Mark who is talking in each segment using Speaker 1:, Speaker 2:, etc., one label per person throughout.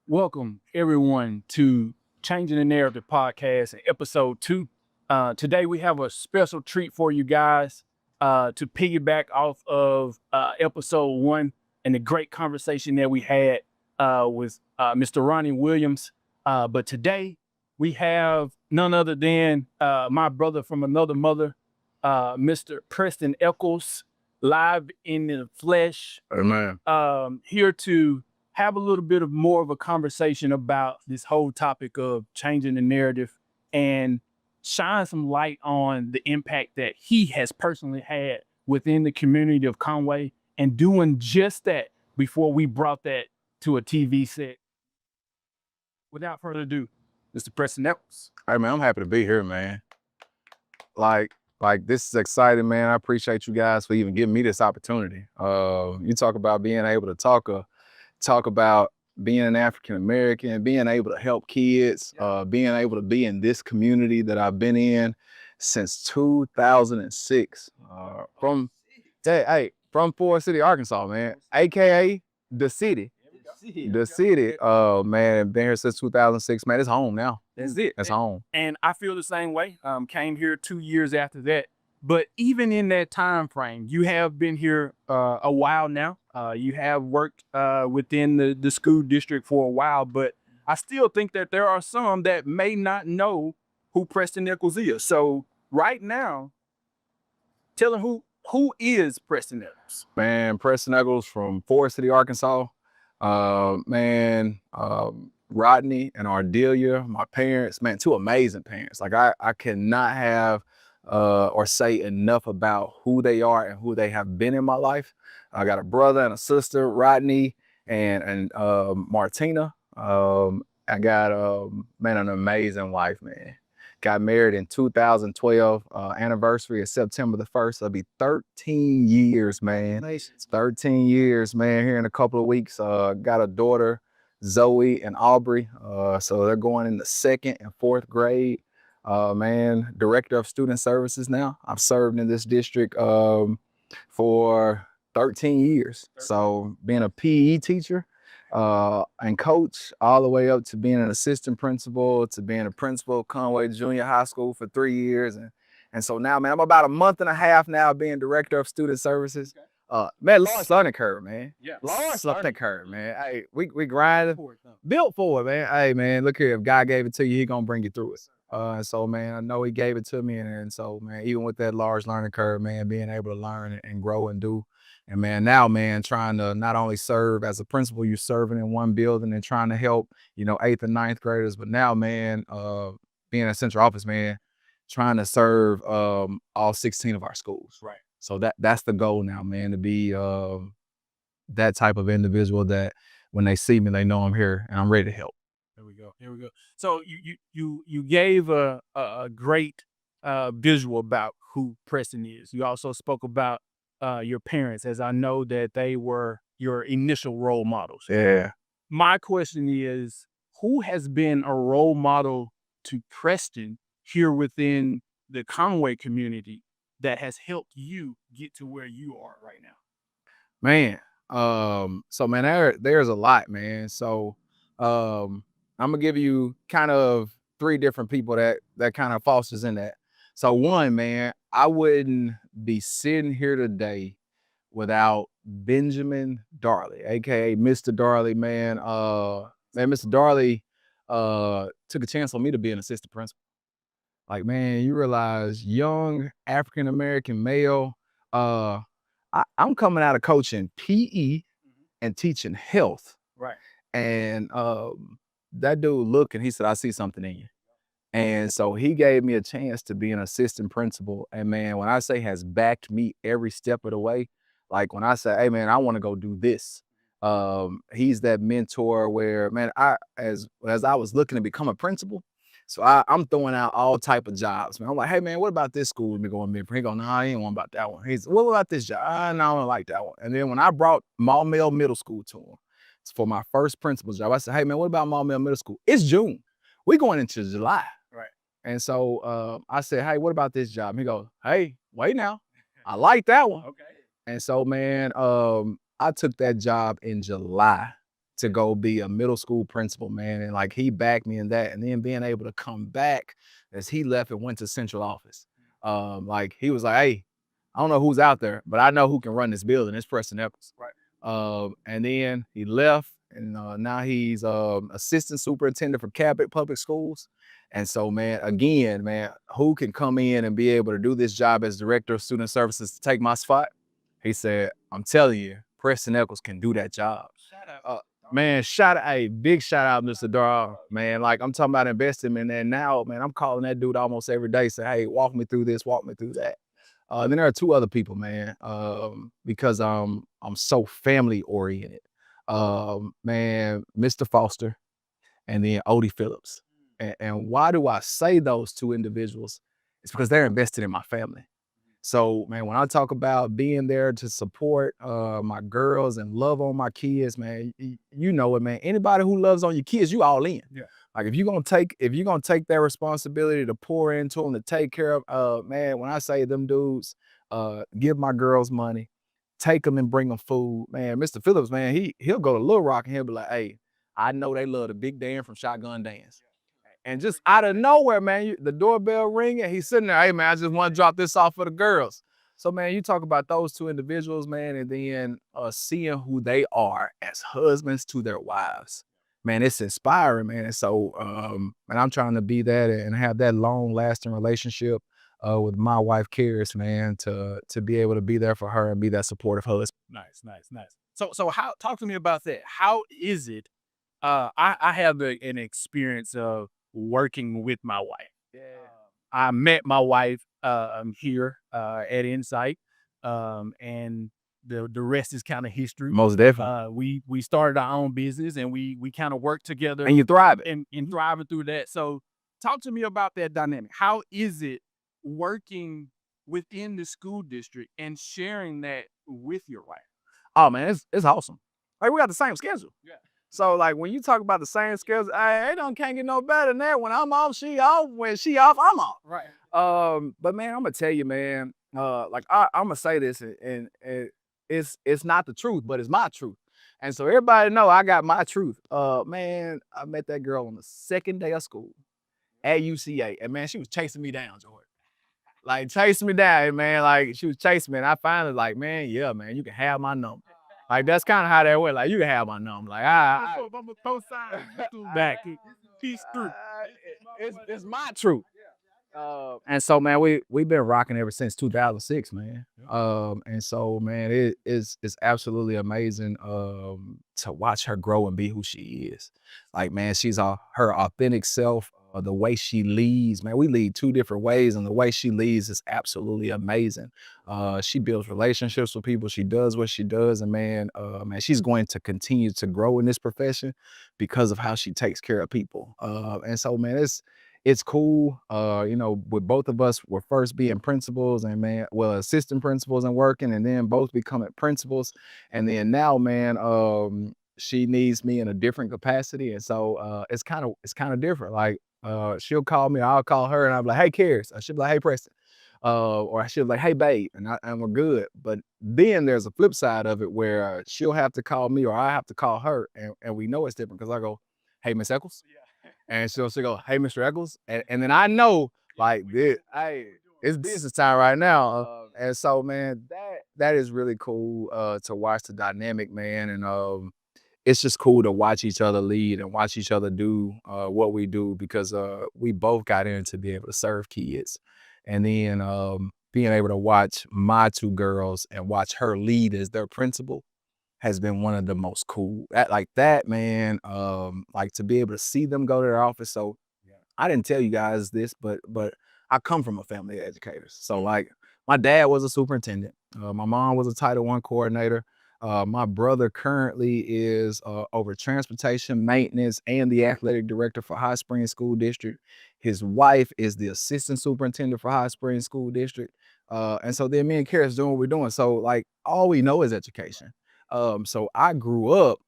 Speaker 1: Welcome everyone to Changing the Narrative podcast, episode 2. Today we have a special treat for you guys to piggyback off of episode 1 and the great conversation that we had with Mr. Ronnie Williams. But today we have none other than my brother from another mother, Mr. Preston Echols, live in the flesh.
Speaker 2: Man.
Speaker 1: Here to have a little bit of more of a conversation about this whole topic of changing the narrative and shine some light on the impact that he has personally had within the community of Conway and doing just that before we brought that to a TV set. Without further ado, Mr. Preston Echols.
Speaker 2: Hey man, I'm happy to be here, man. Like this is exciting, man. I appreciate you guys for even giving me this opportunity. You talk about being able to talk about being an African American, being able to help kids, being able to be in this community that I've been in since 2006. From Forest City, Arkansas, man, aka the city. The city. Man, been here since 2006, man. It's home now.
Speaker 1: That's it.
Speaker 2: It's home.
Speaker 1: And I feel the same way. Came here 2 years after that. But even in that time frame, you have been here a while now. You have worked within the school district for a while, but I still think that there are some that may not know who Preston Echols is. So right now, tell them who is Preston Echols?
Speaker 2: Man, Preston Echols from Forest City, Arkansas. Rodney and Ardelia, my parents, man, two amazing parents. Like I cannot have or say enough about who they are and who they have been in my life. I got a brother and a sister, Rodney and Martina. I got an amazing wife, man. Got married in 2012, anniversary of September the 1st. It'll be 13 years, man.
Speaker 1: Nice.
Speaker 2: 13 years, man, here in a couple of weeks. Got a daughter, Zoe and Aubrey. So they're going in the 2nd and 4th grade. Man, director of student services now. I've served in this district for 13 years. So being a PE teacher and coach, all the way up to being an assistant principal, to being a principal of Conway Junior High School for 3 years. And so now, man, I'm about a month and a half now being director of student services. Man, large learning curve, man.
Speaker 1: Yeah.
Speaker 2: Large learning curve, man. Hey, we grinding, built for it, man. Hey, man, look here, if God gave it to you, he gonna bring you through it. And so, man, I know he gave it to me. And so, man, even with that large learning curve, man, being able to learn and grow and do. And, man, now, man, trying to not only serve as a principal, you're serving in one building and trying to help, 8th and 9th graders. But now, man, being a central office, man, trying to serve all 16 of our schools.
Speaker 1: Right.
Speaker 2: So that's the goal now, man, to be that type of individual that when they see me, they know I'm here and I'm ready to help.
Speaker 1: Here we go. So you gave a great visual about who Preston is. You also spoke about your parents, as I know that they were your initial role models.
Speaker 2: Yeah.
Speaker 1: My question is, who has been a role model to Preston here within the Conway community that has helped you get to where you are right now?
Speaker 2: Man, so man, there's a lot, man. So I'm gonna give you kind of 3 different people that kind of fosters in that. So one, man, I wouldn't be sitting here today without Benjamin Darley, aka Mr. Darley, man. Mr. Darley took a chance on me to be an assistant principal. Like, man, you realize young African American male. I'm coming out of coaching PE and teaching health.
Speaker 1: Right.
Speaker 2: And that dude looked and he said, I see something in you. And so he gave me a chance to be an assistant principal. And man, when I say has backed me every step of the way, like when I say, hey man, I want to go do this. He's that mentor where, man, as I was looking to become a principal, so I'm throwing out all type of jobs, man. I'm like, hey man, what about this school? Me going mid. He go, nah, I ain't one about that one. He's, what about this job? No, I don't like that one. And then when I brought Maltbia Middle School to him for my first principal job, I said, hey man, what about Maltbia Middle School? It's June. We're going into July.
Speaker 1: Right.
Speaker 2: And so I said, hey, what about this job? And he goes, hey, wait now. I like that one.
Speaker 1: Okay.
Speaker 2: And so, man, I took that job in July to go be a middle school principal, man. And like he backed me in that. And then being able to come back as he left and went to central office. Like he was like, hey, I don't know who's out there, but I know who can run this building. It's Preston Echols.
Speaker 1: Right.
Speaker 2: And then he left, and now he's assistant superintendent for Cabot Public Schools. And so, man, again, man, who can come in and be able to do this job as director of student services to take my spot? He said, I'm telling you, Preston Echols can do that job.
Speaker 1: Shout out.
Speaker 2: Man, big shout out, Mr. Darrell, man. Like I'm talking about investing in that now, man. I'm calling that dude almost every day, say, hey, walk me through this, walk me through that. Then there are two other people, man, because I'm so family oriented. Man, Mr. Foster and then Odie Phillips. And why do I say those two individuals? It's because they're invested in my family. So, man, when I talk about being there to support my girls and love on my kids, man, you know it, man. Anybody who loves on your kids, you all in.
Speaker 1: Yeah.
Speaker 2: Like if you're gonna take that responsibility to pour into them, to take care of, man, when I say them dudes, give my girls money, take them and bring them food, man. Mr. Phillips, man, he'll go to Little Rock and he'll be like, hey, I know they love the Big Dan from Shotgun Dance. And just out of nowhere, man, the doorbell ringing, he's sitting there, hey, man, I just want to drop this off for the girls. So, man, you talk about those two individuals, man, and then seeing who they are as husbands to their wives. Man, it's inspiring, man. And so, and I'm trying to be that and have that long-lasting relationship with my wife, Karis, man, to be able to be there for her and be that supportive husband.
Speaker 1: Nice. So how, talk to me about that. How is it? I have an experience of working with my wife.
Speaker 2: Yeah.
Speaker 1: I met my wife here at Insight, and the rest is kind of history.
Speaker 2: Most definitely.
Speaker 1: We started our own business, and we kind of worked together,
Speaker 2: And you thriving.
Speaker 1: and thriving through that. So talk to me about that dynamic. How is it working within the school district and sharing that with your wife?
Speaker 2: Oh, man, it's awesome. Like we got the same schedule.
Speaker 1: Yeah.
Speaker 2: So like when you talk about the same skills, I can't get no better than that. When I'm off, she off. When she off, I'm off.
Speaker 1: Right.
Speaker 2: But man, I'm gonna tell you, man. Like I'm gonna say this, and it's not the truth, but it's my truth. And so everybody know I got my truth. Man, I met that girl on the second day of school at UCA, and man, she was chasing me down, Jordan. Like chasing me down, man. Like she was chasing me, and I finally like, man, yeah, man, you can have my number. Like that's kind of how that went. Like you can have my number. Like
Speaker 1: I'm a co-sign back. Peace through.
Speaker 2: it's my truth. And so man, we've been rocking ever since 2006, man. And so man, it's absolutely amazing to watch her grow and be who she is. Like man, she's her authentic self. The way she leads, man, we lead two different ways, and the way she leads is absolutely amazing. She builds relationships with people. She does what she does, and man, she's going to continue to grow in this profession because of how she takes care of people. And so, man, it's cool. You know, with both of us, we're first being principals, and man, well, assistant principals and working, and then both becoming principals, and then now, man, she needs me in a different capacity, and so it's kind of different. Like she'll call me, or I'll call her, and I'm like, hey, Karis. She'll be like, hey, Preston. Or she'll be like, hey, babe, and we're good. But then there's a flip side of it where she'll have to call me or I have to call her, and we know it's different because I go, hey, Miss Echols.
Speaker 1: Yeah.
Speaker 2: And she'll go, hey, Mr. Echols. And then I know, like, this, hey, it's business time right now. And so, man, that is really cool to watch the dynamic, man. And it's just cool to watch each other lead and watch each other do what we do because we both got in to be able to serve kids. And then being able to watch my two girls and watch her lead as their principal has been one of the most cool. Like that, man, like to be able to see them go to their office. So I didn't tell you guys this, but I come from a family of educators. So like my dad was a superintendent. My mom was a Title I coordinator. My brother currently is over transportation, maintenance, and the athletic director for High Springs School District. His wife is the assistant superintendent for High Springs School District. And so then me and Karis doing what we're doing. So like all we know is education. So I grew up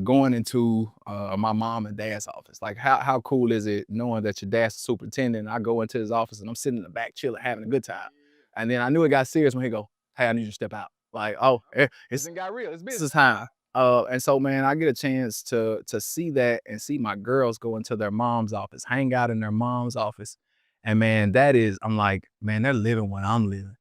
Speaker 2: going into my mom and dad's office. Like how cool is it knowing that your dad's a superintendent and I go into his office and I'm sitting in the back chilling, having a good time. And then I knew it got serious when he go, hey, I need you to step out. Like, oh, it's got real. It's business time. And so, man, I get a chance to see that and see my girls go into their mom's office, hang out in their mom's office. And man, I'm like, man, they're living what I'm living.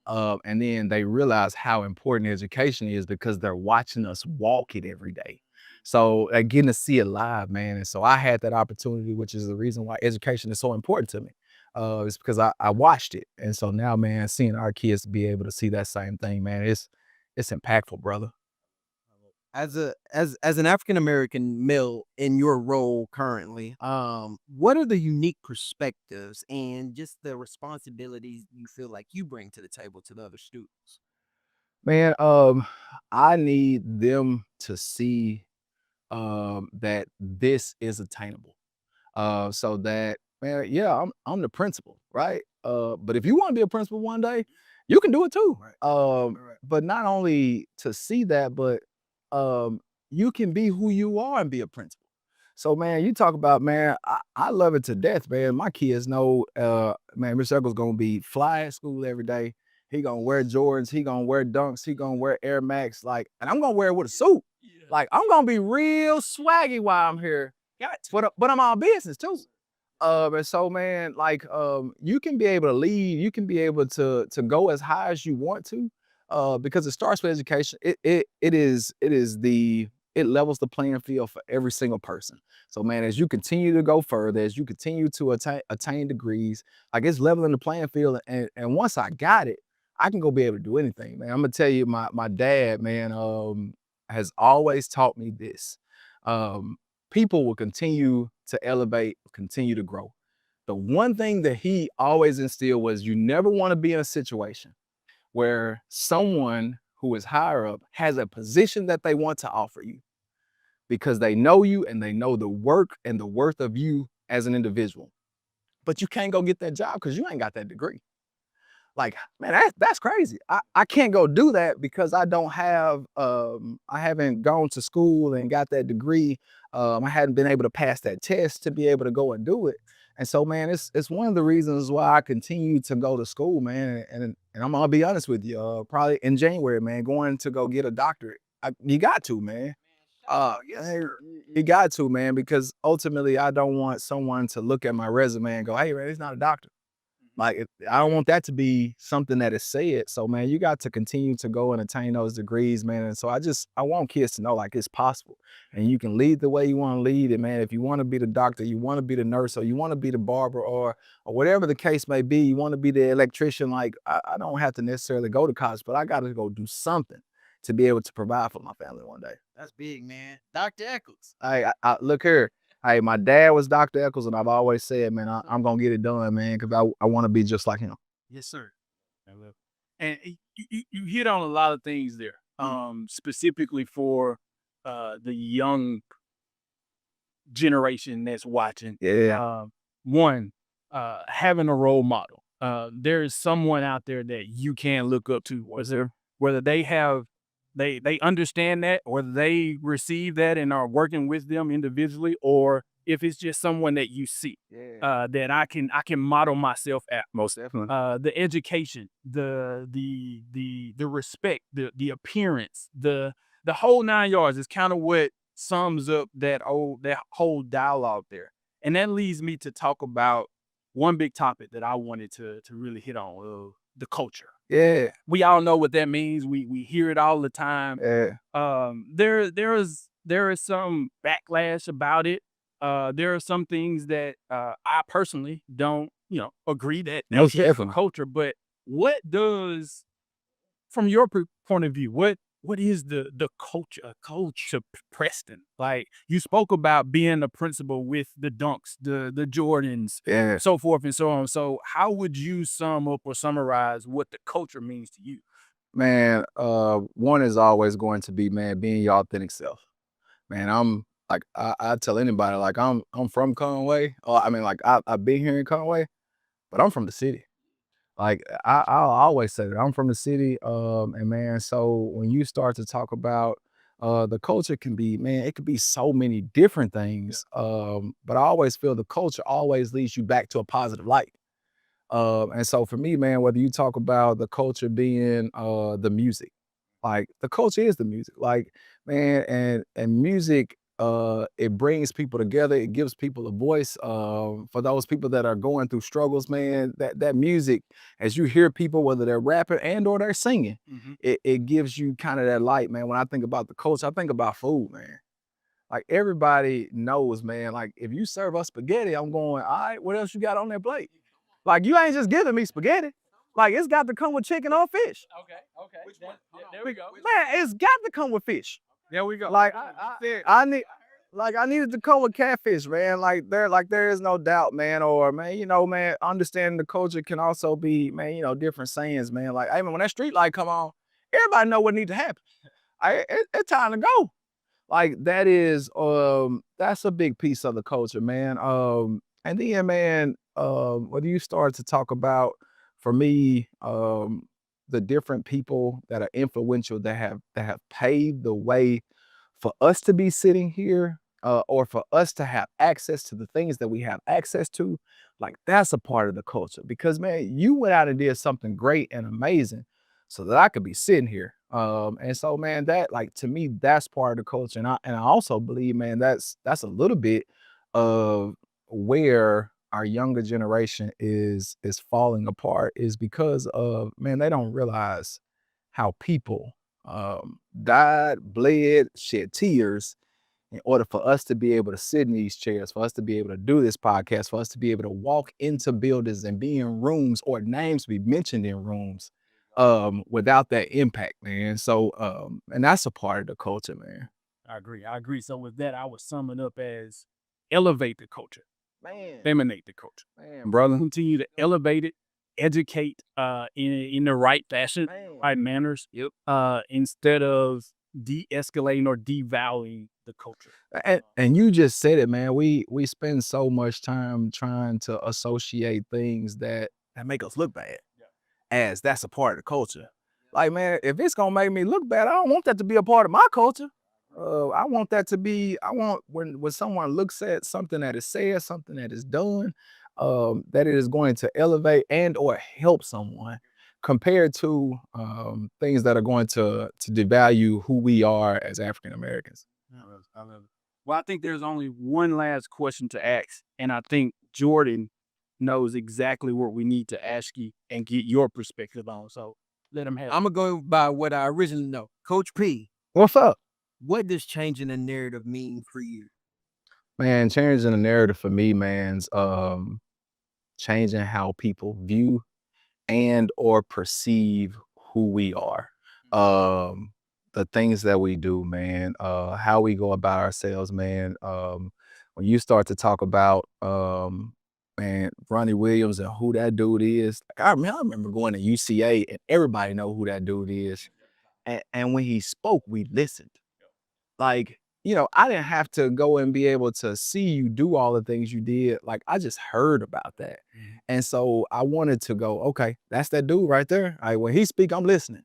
Speaker 2: And then they realize how important education is because they're watching us walk it every day. So getting to see it live, man. And so I had that opportunity, which is the reason why education is so important to me. It's because I watched it. And so now, man, seeing our kids be able to see that same thing, man, it's impactful, brother.
Speaker 3: As an African American male in your role currently, what are the unique perspectives and just the responsibilities you feel like you bring to the table to the other students?
Speaker 2: Man, I need them to see that this is attainable. So that, man, yeah, I'm the principal, right? But if you want to be a principal one day, you can do it too.
Speaker 3: Right. Right.
Speaker 2: But not only to see that, but um, you can be who you are and be a principal. So, man, you talk about, man, I love it to death, man. My kids know, man, Mr. Echols gonna be fly at school every day. He gonna wear Jordans, he gonna wear Dunks, he gonna wear Air Max, like, and I'm gonna wear it with a suit. Like, I'm gonna be real swaggy while I'm here. But I'm all business too. And so, man, like, you can be able to lead, you can be able to go as high as you want to, because it starts with education. It levels the playing field for every single person. So, man, as you continue to go further, as you continue to attain degrees, like it's leveling the playing field. And once I got it, I can go be able to do anything, man. I'm gonna tell you, my dad, man, has always taught me this. Um, People will continue to elevate, continue to grow. The one thing that he always instilled was you never want to be in a situation where someone who is higher up has a position that they want to offer you because they know you and they know the work and the worth of you as an individual. But you can't go get that job because you ain't got that degree. Like, man, that's crazy. I can't go do that because I don't have, I haven't gone to school and got that degree. I hadn't been able to pass that test to be able to go and do it. And so, man, it's one of the reasons why I continue to go to school, man. And I'm gonna be honest with you, probably in January, man, going to go get a doctorate. You got to, man. Yeah, you got to, man, because ultimately I don't want someone to look at my resume and go, "Hey, man, he's not a doctor." Like, I don't want that to be something that is said. So, man, you got to continue to go and attain those degrees, man. And so I want kids to know, like, it's possible. And you can lead the way you want to lead it, man. If you want to be the doctor, you want to be the nurse, or you want to be the barber, or whatever the case may be, you want to be the electrician. Like, I don't have to necessarily go to college, but I got to go do something to be able to provide for my family one day.
Speaker 3: That's big, man. Dr. Echols.
Speaker 2: Look here. Hey, my dad was Dr. Echols, and I've always said, man, I'm gonna get it done, man, because I want to be just like him.
Speaker 3: Yes, sir.
Speaker 1: I love it. And you hit on a lot of things there, specifically for the young generation that's watching.
Speaker 2: Yeah.
Speaker 1: One, having a role model. There is someone out there that you can look up to, whether they have they understand that, or they receive that and are working with them individually, or if it's just someone that you see
Speaker 2: Yeah.
Speaker 1: that I can model myself at.
Speaker 2: Most definitely.
Speaker 1: The education, the respect, the appearance, the whole 9 yards is kind of what sums up that whole dialogue there. And that leads me to talk about one big topic that I wanted to really hit on, the culture.
Speaker 2: Yeah.
Speaker 1: We all know what that means. We hear it all the time.
Speaker 2: Yeah.
Speaker 1: There is some backlash about it. There are some things that I personally don't, agree that
Speaker 2: Most
Speaker 1: is
Speaker 2: definitely.
Speaker 1: culture. But what does, from your point of view, what is the culture, Preston? Like, you spoke about being a principal with the Dunks, the Jordans,
Speaker 2: Yeah.
Speaker 1: so forth and so on. So how would you sum up or summarize what the culture means to you?
Speaker 2: Man, one is always going to be, man, being your authentic self. Man, I'm like, I tell anybody, like, I'm from Conway. I mean, like, I've been here in Conway, but I'm from the city. Like, I'll always say that I'm from the city. And man, so when you start to talk about the culture, can be, man, it could be so many different things. But I always feel the culture always leads you back to a positive light. And so for me, man, whether you talk about the culture being the music, like the culture is the music. Like, man, and music, it brings people together. It gives people a voice. For those people that are going through struggles, man, that music, as you hear people, whether they're rapping and or they're singing, it gives you kind of that light, man. When I think about the culture, I think about food, man. Like everybody knows, man. Like if you serve us spaghetti, I'm going, all right, what else you got on that plate? Like you ain't just giving me spaghetti. Like it's got to come with chicken or fish.
Speaker 1: Okay. There we go.
Speaker 2: Man, it's got to come with fish.
Speaker 1: There we go.
Speaker 2: Like I needed to come with catfish, man. There is no doubt, man. Or man, man, understanding the culture can also be, man, different sayings, man. Like, hey man, when that street light come on, everybody know what needs to happen. It's time to go. Like that is that's a big piece of the culture, man. And then man, when you start to talk about, for me, the different people that are influential that have paved the way for us to be sitting here, or for us to have access to the things that we have access to, like that's a part of the culture. Because man, you went out and did something great and amazing so that I could be sitting here. And so man, that like to me, that's part of the culture. And I also believe, man, that's a little bit of where our younger generation is falling apart, is because of, man, they don't realize how people died, bled, shed tears in order for us to be able to sit in these chairs, for us to be able to do this podcast, for us to be able to walk into buildings and be in rooms or names be mentioned in rooms without that impact, man. So and that's a part of the culture, man.
Speaker 1: I agree. So with that, I would sum it up as elevate the culture,
Speaker 2: Man,
Speaker 1: feminate the culture,
Speaker 2: man, brother.
Speaker 1: continue to elevate it, educate in the right fashion,
Speaker 2: Man.
Speaker 1: right manners.
Speaker 2: Yep.
Speaker 1: Instead of de-escalating or devaluing the culture.
Speaker 2: And you just said it, man. We spend so much time trying to associate things that make us look bad as that's a part of the culture. Like, man, if it's gonna make me look bad, I don't want that to be a part of my culture. I want that to be, I want when someone looks at something that is said, something that is done, that it is going to elevate and or help someone, compared to things that are going to devalue who we are as African Americans.
Speaker 1: I love it. Well, I think there's only one last question to ask, and I think Jordan knows exactly what we need to ask you and get your perspective on. So let him have.
Speaker 3: I'm gonna go by what I originally know. Coach P,
Speaker 2: What's up?
Speaker 3: what does changing the narrative mean for you?
Speaker 2: Man, changing the narrative for me, man's changing how people view and or perceive who we are. The things that we do, man, how we go about ourselves, man. When you start to talk about man, Ronnie Williams and who that dude is, like I remember going to UCA and everybody know who that dude is. And when he spoke, we listened. Like, I didn't have to go and be able to see you do all the things you did. Like, I just heard about that. And so I wanted to go, okay, that's that dude right there. When he speak, I'm listening.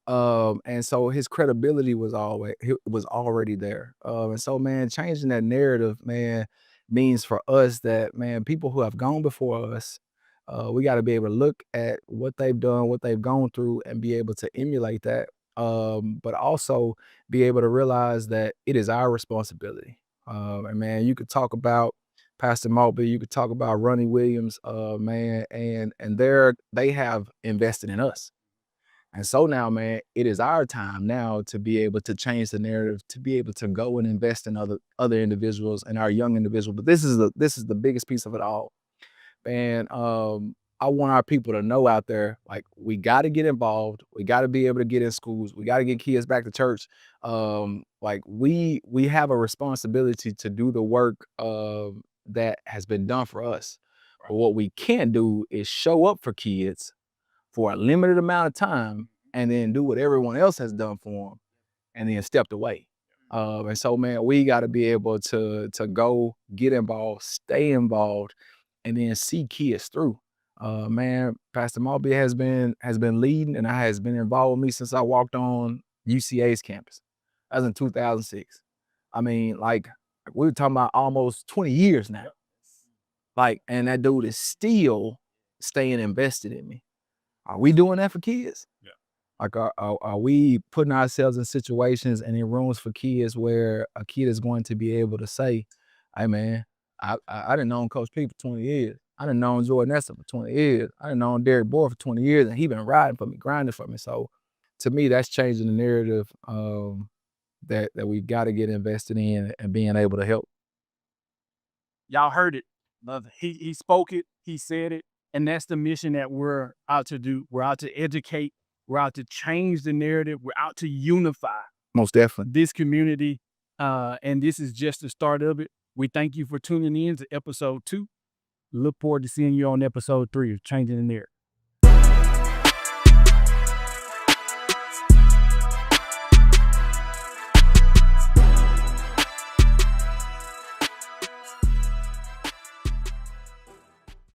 Speaker 2: And so his credibility was already there. And so, man, changing that narrative, man, means for us that, man, people who have gone before us, we got to be able to look at what they've done, what they've gone through, and be able to emulate that. But also be able to realize that it is our responsibility. And man, you could talk about Pastor Maltbia, you could talk about Ronnie Williams, man, and they have invested in us. And so now, man, it is our time now to be able to change the narrative, to be able to go and invest in other individuals and our young individuals. But this is the biggest piece of it all. Man, I want our people to know out there, like, we got to get involved. We got to be able to get in schools. We got to get kids back to church. Like we have a responsibility to do the work that has been done for us. But what we can't do is show up for kids for a limited amount of time and then do what everyone else has done for them and then stepped away. And so, man, we got to be able to go get involved, stay involved, and then see kids through. Man, Pastor Maltbia has been leading, and has been involved with me since I walked on UCA's campus. That was in 2006. I mean, like, we were talking about almost 20 years now. Like, and that dude is still staying invested in me. Are we doing that for kids?
Speaker 1: Yeah.
Speaker 2: Like, are we putting ourselves in situations and in rooms for kids where a kid is going to be able to say, "Hey, man, I done known Coach P for 20 years. I done known Jordan Nessa for 20 years. I done known Derek Boyd for 20 years, and he been riding for me, grinding for me." So, to me, that's changing the narrative that we got to get invested in and being able to help.
Speaker 1: Y'all heard it. Love it. He spoke it. He said it. And that's the mission that we're out to do. We're out to educate. We're out to change the narrative. We're out to unify
Speaker 2: Most definitely.
Speaker 1: this community. And this is just the start of it. We thank you for tuning in to episode 2. Look forward to seeing you on episode 3 of Changing the Narrative.